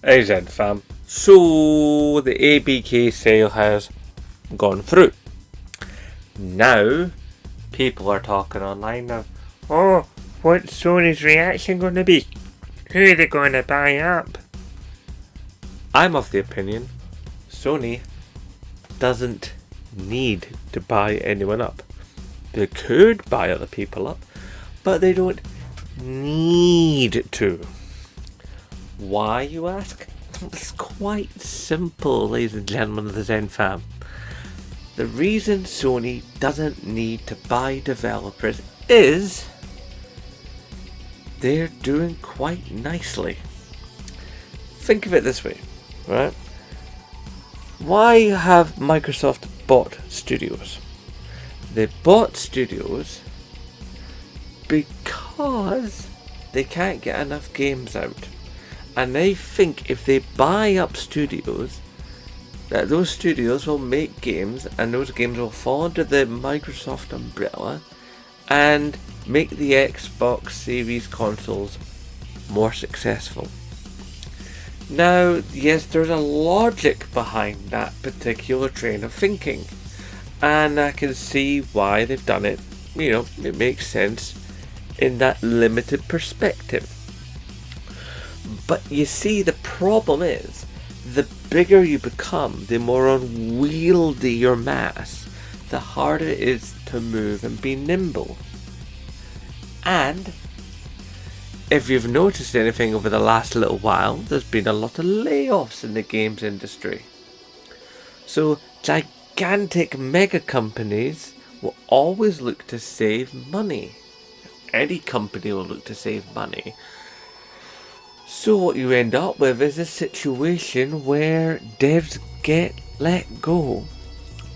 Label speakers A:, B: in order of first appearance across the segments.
A: Hey Zen fam. So the ABK sale has gone through. Now people are talking online now. Oh, what's Sony's reaction going to be? Who are they going to buy up? I'm of the opinion Sony doesn't need to buy anyone up. They could buy other people up, but they don't need to. Why, you ask? It's quite simple, ladies and gentlemen of the Zen fam. The reason Sony doesn't need to buy developers is they're doing quite nicely. Think of it this way, right? Why have Microsoft bought studios? They bought studios because they can't get enough games out. And they think if they buy up studios, that those studios will make games, and those games will fall under the Microsoft umbrella and make the Xbox Series consoles more successful. Now, yes, there's a logic behind that particular train of thinking, and I can see why they've done it. You know, it makes sense in that limited perspective. But you see, the problem is, the bigger you become, the more unwieldy your mass, the harder it is to move and be nimble. And if you've noticed anything over the last little while, there's been a lot of layoffs in the games industry. So gigantic mega companies will always look to save money. Any company will look to save money. So what you end up with is a situation where devs get let go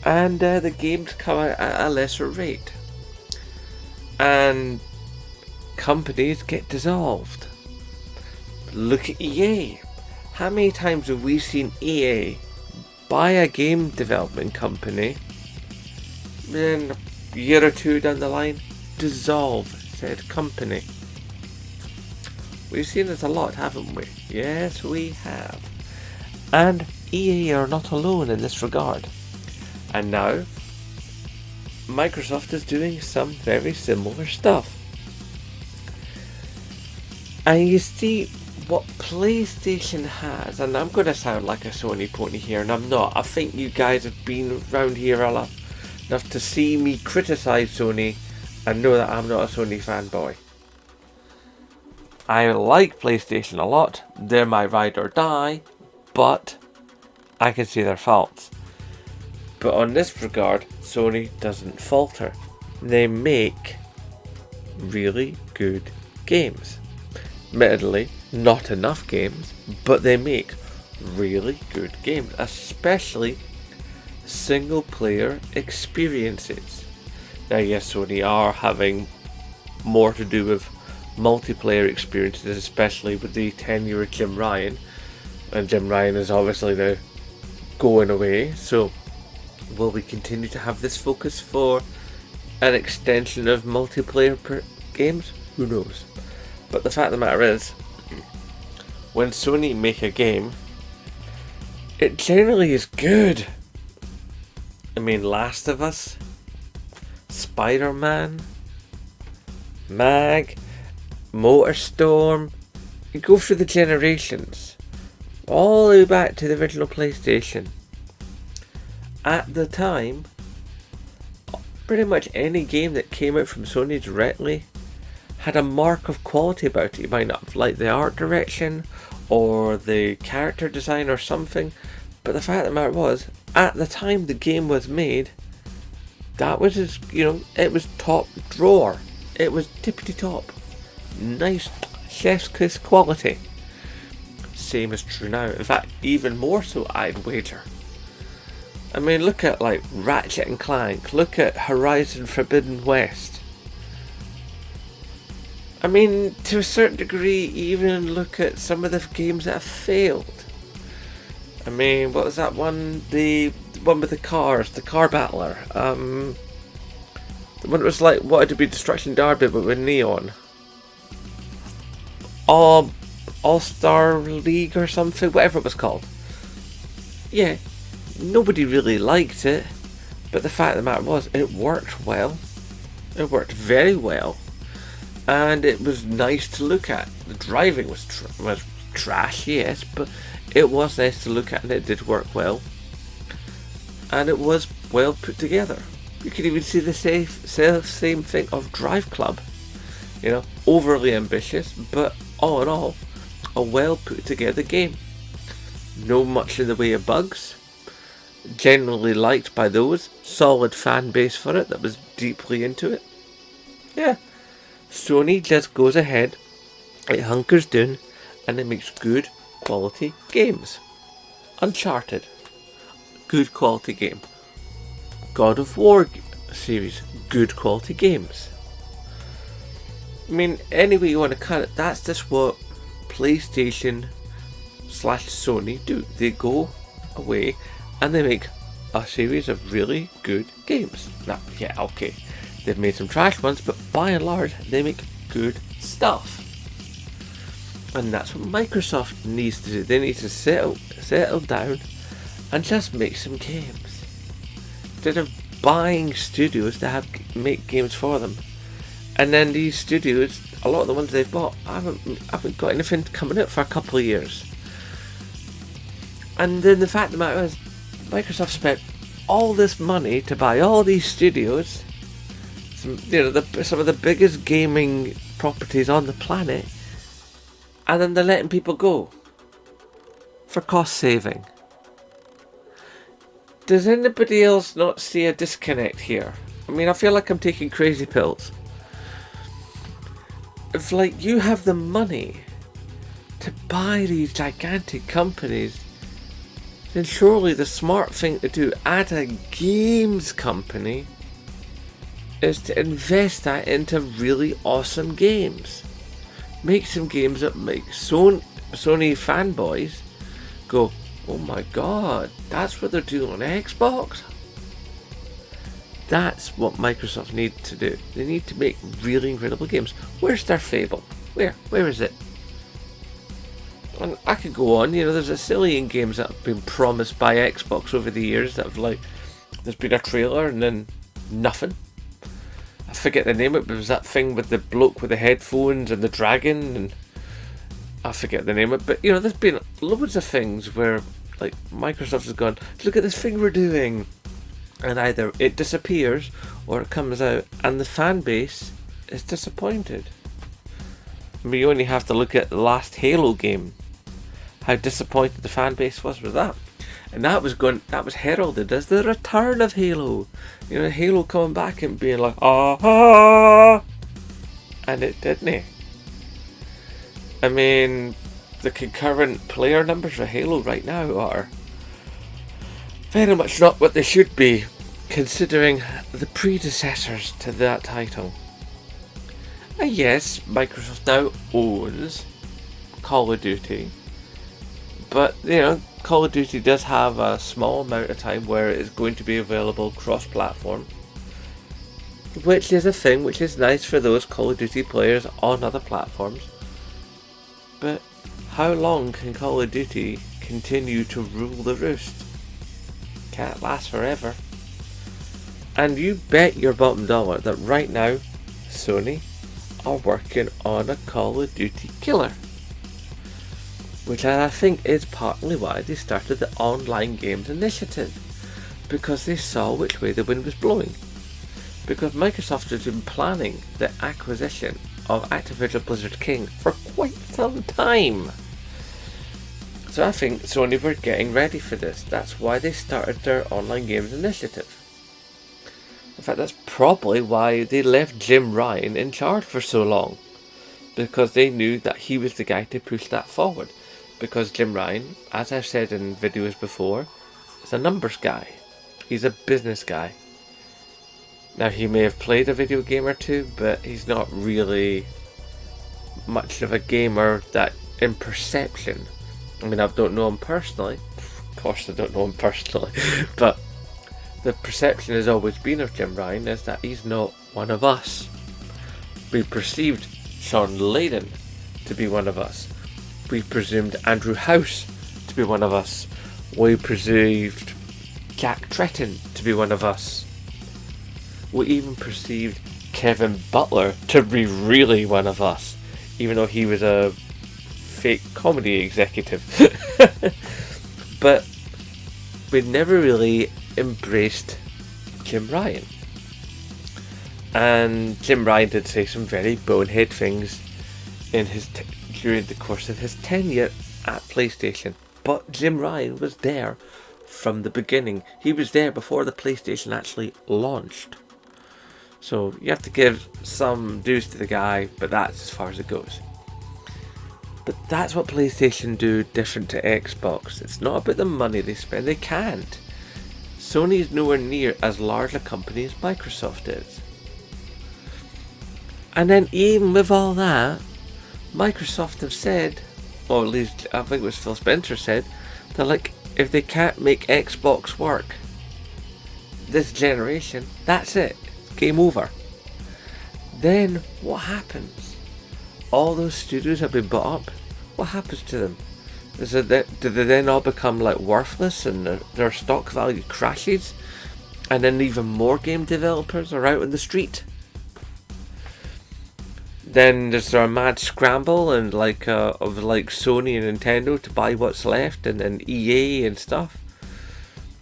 A: and the games come out at a lesser rate. And companies get dissolved. Look at EA. How many times have we seen EA buy a game development company, then a year or two down the line, dissolve said company? We've seen this a lot, haven't we? Yes, we have. And EA are not alone in this regard. And now, Microsoft is doing some very similar stuff. And you see, what PlayStation has, and I'm going to sound like a Sony pony here, and I'm not. I think you guys have been around here enough to see me criticise Sony and know that I'm not a Sony fanboy. I like PlayStation a lot, they're my ride or die, but I can see their faults. But on this regard, Sony doesn't falter. They make really good games. Admittedly, not enough games, but they make really good games, especially single player experiences. Now yes, Sony are having more to do with multiplayer experiences, especially with the tenure of Jim Ryan, and Jim Ryan is obviously now going away, so will we continue to have this focus for an extension of multiplayer games? Who knows? But the fact of the matter is, when Sony make a game, it generally is good. I mean, Last of Us, Spider-Man, Mag, MotorStorm, you go through the generations, all the way back to the original PlayStation. At the time, pretty much any game that came out from Sony directly had a mark of quality about it. You might not have liked the art direction or the character design or something, but the fact of the matter was, at the time the game was made, that was it was top drawer. It was tippity top. Nice chef's kiss quality. Same is true now. In fact, even more so, I'd wager. I mean, look at like Ratchet and Clank. Look at Horizon Forbidden West. I mean, to a certain degree, even look at some of the games that have failed. I mean, what was that one? The one with the cars, the Car Battler. The one that was like wanted to be Destruction Derby but with neon. All-Star League or something, whatever it was called. Yeah, nobody really liked it, but the fact of the matter was, it worked well. It worked very well, and it was nice to look at. The driving was trash, yes, but it was nice to look at, and it did work well, and it was well put together. You could even see the same thing of Drive Club. You know, overly ambitious, but all in all, a well put together game. No much in the way of bugs. Generally liked by those. Solid fan base for it that was deeply into it. Yeah. Sony just goes ahead, it hunkers down, and it makes good quality games. Uncharted, good quality game. God of War series, good quality games. I mean, any way you want to cut it, that's just what PlayStation / Sony do. They go away and they make a series of really good games. Now, yeah, okay, they've made some trash ones, but by and large, they make good stuff. And that's what Microsoft needs to do. They need to settle down and just make some games. Instead of buying studios to make games for them. And then these studios, a lot of the ones they've bought, haven't got anything coming out for a couple of years. And then the fact of the matter is, Microsoft spent all this money to buy all these studios, some of the biggest gaming properties on the planet, and then they're letting people go for cost saving. Does anybody else not see a disconnect here? I mean, I feel like I'm taking crazy pills. If you have the money to buy these gigantic companies, then surely the smart thing to do at a games company is to invest that into really awesome games. Make some games that make Sony fanboys go, oh my god, that's what they're doing on Xbox? That's what Microsoft need to do. They need to make really incredible games. Where's their Fable? Where is it? And I could go on, there's a zillion games that have been promised by Xbox over the years that have there's been a trailer and then nothing. I forget the name of it, but it was that thing with the bloke with the headphones and the dragon, and I forget the name of it, but there's been loads of things where Microsoft has gone, look at this thing we're doing, and either it disappears or it comes out and the fan base is disappointed. I mean, you only have to look at the last Halo game, how disappointed the fan base was with that. And that was heralded as the return of Halo. Halo coming back and being like, ah, and it didn't. I mean, the concurrent player numbers for Halo right now are very much not what they should be, considering the predecessors to that title. And yes, Microsoft now owns Call of Duty, but Call of Duty does have a small amount of time where it is going to be available cross-platform, which is a thing which is nice for those Call of Duty players on other platforms. But how long can Call of Duty continue to rule the roost? Can't last forever. And you bet your bottom dollar that right now Sony are working on a Call of Duty killer, which I think is partly why they started the Online Games Initiative, because they saw which way the wind was blowing. Because Microsoft has been planning the acquisition of Activision Blizzard King for quite some time. So I think Sony were getting ready for this. That's why they started their Online Games Initiative. In fact, that's probably why they left Jim Ryan in charge for so long, because they knew that he was the guy to push that forward. Because Jim Ryan, as I've said in videos before, is a numbers guy. He's a business guy. Now, he may have played a video game or two, but he's not really much of a gamer that in perception. I mean, I don't know him personally. Of course I don't know him personally. But the perception has always been of Jim Ryan is that he's not one of us. We perceived Sean Layden to be one of us. We presumed Andrew House to be one of us. We presumed Jack Tretton to be one of us. We even perceived Kevin Butler to be really one of us, even though he was a fake comedy executive. But we never really embraced Jim Ryan. And Jim Ryan did say some very bonehead things in during the course of his tenure at PlayStation. But Jim Ryan was there from the beginning. He was there before the PlayStation actually launched. So you have to give some dues to the guy, but that's as far as it goes. But that's what PlayStation do different to Xbox. It's not about the money they spend. They can't. Sony is nowhere near as large a company as Microsoft is. And then even with all that, Microsoft have said, or at least I think it was Phil Spencer said, they're like, if they can't make Xbox work this generation, that's it. Game over. Then what happens? All those studios have been bought up. What happens to them? Do they then all become like worthless and their stock value crashes? And then even more game developers are out on the street? Then there's a mad scramble and of Sony and Nintendo to buy what's left, and then EA and stuff.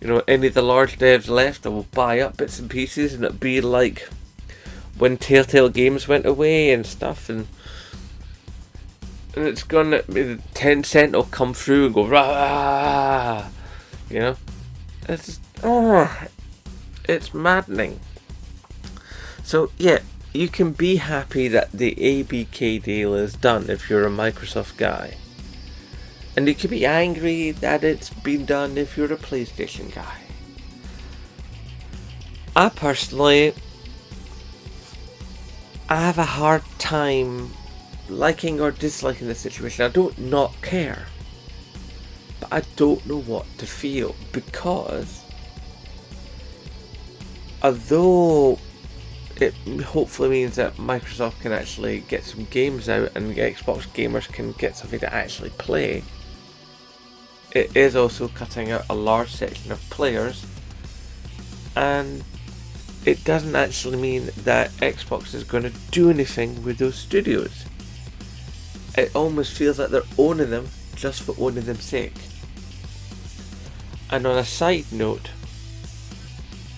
A: You know, any of the large devs left that will buy up bits and pieces, and it'll be like when Telltale Games went away and stuff, and it's gonna be Tencent will come through and go rah, you know. It's maddening. So yeah, you can be happy that the ABK deal is done if you're a Microsoft guy. And you can be angry that it's been done if you're a PlayStation guy. I personally, I have a hard time liking or disliking the situation. I don't not care. But I don't know what to feel, because although it hopefully means that Microsoft can actually get some games out and Xbox gamers can get something to actually play, it is also cutting out a large section of players, and it doesn't actually mean that Xbox is going to do anything with those studios. It almost feels like they're owning them just for owning them sake. And on a side note,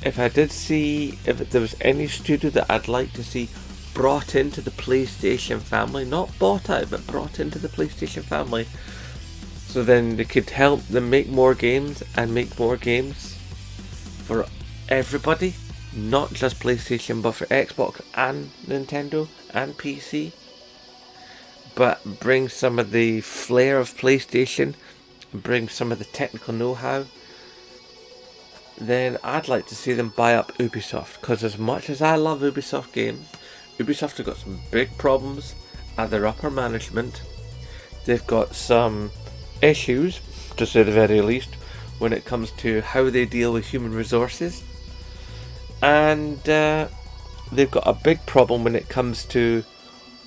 A: if there was any studio that I'd like to see brought into the PlayStation family, not bought out, but brought into the PlayStation family, so then they could help them make more games and make more games for everybody, not just PlayStation, but for Xbox and Nintendo and PC, but bring some of the flair of PlayStation, bring some of the technical know-how, then I'd like to see them buy up Ubisoft. Because as much as I love Ubisoft games, Ubisoft have got some big problems at their upper management. They've got some issues, to say the very least, when it comes to how they deal with human resources. And they've got a big problem when it comes to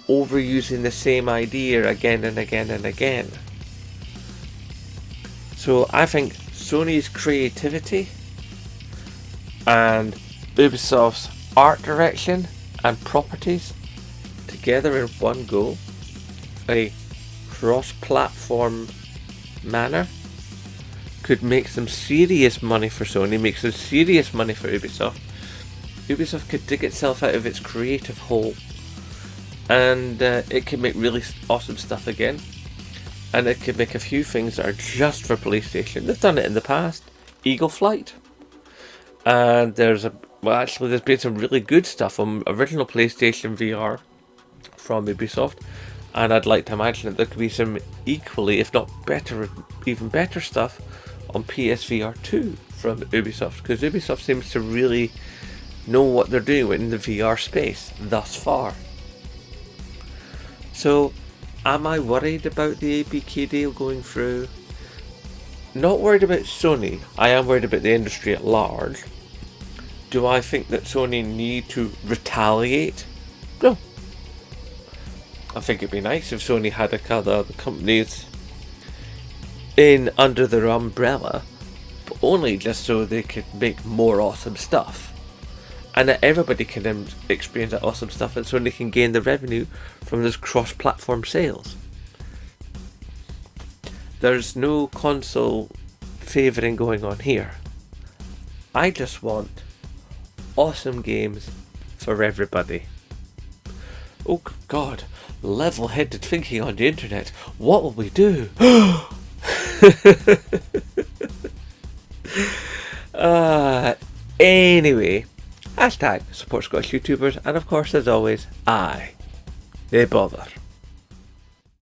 A: overusing the same idea again and again and again. So I think Sony's creativity and Ubisoft's art direction and properties together in one go, a cross-platform manner, could make some serious money for Sony, make some serious money for Ubisoft. Ubisoft could dig itself out of its creative hole, and it could make really awesome stuff again, and it could make a few things that are just for PlayStation. They've done it in the past. Eagle Flight, and there's been some really good stuff on original PlayStation VR from Ubisoft, and I'd like to imagine that there could be some equally, if not better, even better stuff on PSVR 2 from Ubisoft, because Ubisoft seems to really know what they're doing in the VR space thus far. So, am I worried about the ABK deal going through? Not worried about Sony. I am worried about the industry at large. Do I think that Sony need to retaliate? No. I think it'd be nice if Sony had a couple of other companies in under their umbrella, but only just so they could make more awesome stuff, and that everybody can experience that awesome stuff, and so they can gain the revenue from those cross-platform sales. There's no console favouring going on here. I just want awesome games for everybody. Oh God, level-headed thinking on the internet. What will we do? Anyway, hashtag support Scottish YouTubers, and of course, as always, they bother.